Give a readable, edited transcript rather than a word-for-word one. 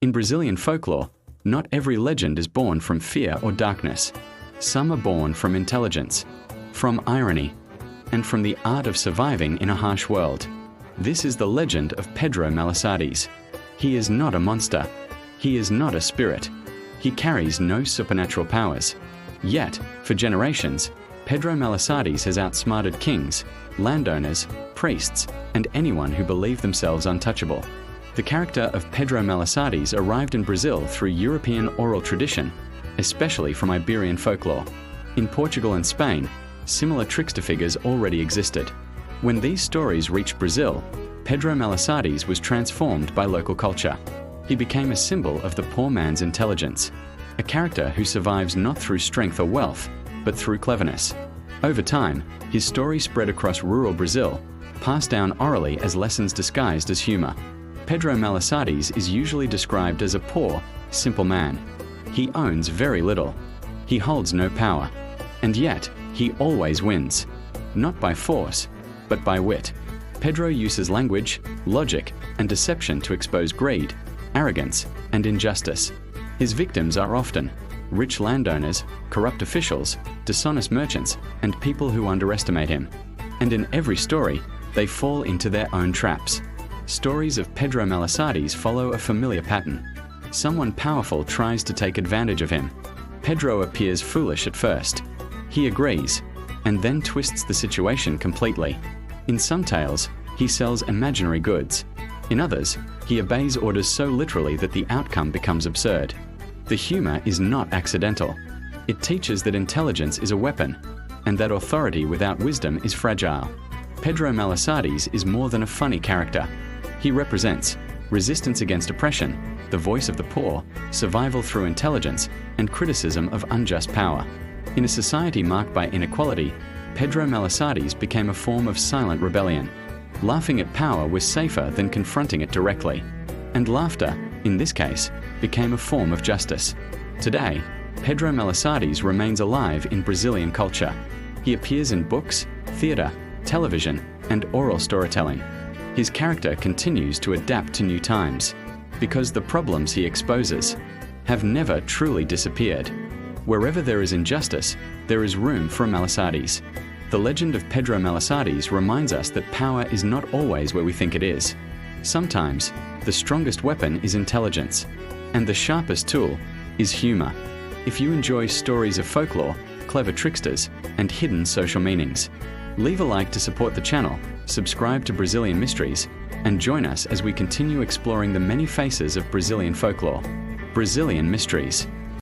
In Brazilian folklore, not every legend is born from fear or darkness. Some are born from intelligence, from irony, and from the art of surviving in a harsh world. This is the legend of Pedro Malasartes. He is not a monster. He is not a spirit. He carries no supernatural powers. Yet, for generations, Pedro Malasartes has outsmarted kings, landowners, priests, and anyone who believed themselves untouchable. The character of Pedro Malasartes arrived in Brazil through European oral tradition, especially from Iberian folklore. In Portugal and Spain, similar trickster figures already existed. When these stories reached Brazil, Pedro Malasartes was transformed by local culture. He became a symbol of the poor man's intelligence, a character who survives not through strength or wealth, but through cleverness. Over time, his story spread across rural Brazil, passed down orally as lessons disguised as humor. Pedro Malasartes is usually described as a poor, simple man. He owns very little. He holds no power. And yet, he always wins. Not by force, but by wit. Pedro uses language, logic, and deception to expose greed, arrogance, and injustice. His victims are often rich landowners, corrupt officials, dishonest merchants, and people who underestimate him. And in every story, they fall into their own traps. Stories of Pedro Malasartes follow a familiar pattern. Someone powerful tries to take advantage of him. Pedro appears foolish at first. He agrees, and then twists the situation completely. In some tales, he sells imaginary goods. In others, he obeys orders so literally that the outcome becomes absurd. The humor is not accidental. It teaches that intelligence is a weapon, and that authority without wisdom is fragile. Pedro Malasartes is more than a funny character. He represents resistance against oppression, the voice of the poor, survival through intelligence, and criticism of unjust power. In a society marked by inequality, Pedro Malasartes became a form of silent rebellion. Laughing at power was safer than confronting it directly. And laughter, in this case, became a form of justice. Today, Pedro Malasartes remains alive in Brazilian culture. He appears in books, theatre, television, and oral storytelling. His character continues to adapt to new times, because the problems he exposes have never truly disappeared. Wherever there is injustice, there is room for a Malasartes. The legend of Pedro Malasartes reminds us that power is not always where we think it is. Sometimes, the strongest weapon is intelligence, and the sharpest tool is humor. If you enjoy stories of folklore, clever tricksters, and hidden social meanings, leave a like to support the channel, subscribe to Brazilian Mysteries, and join us as we continue exploring the many faces of Brazilian folklore. Brazilian Mysteries.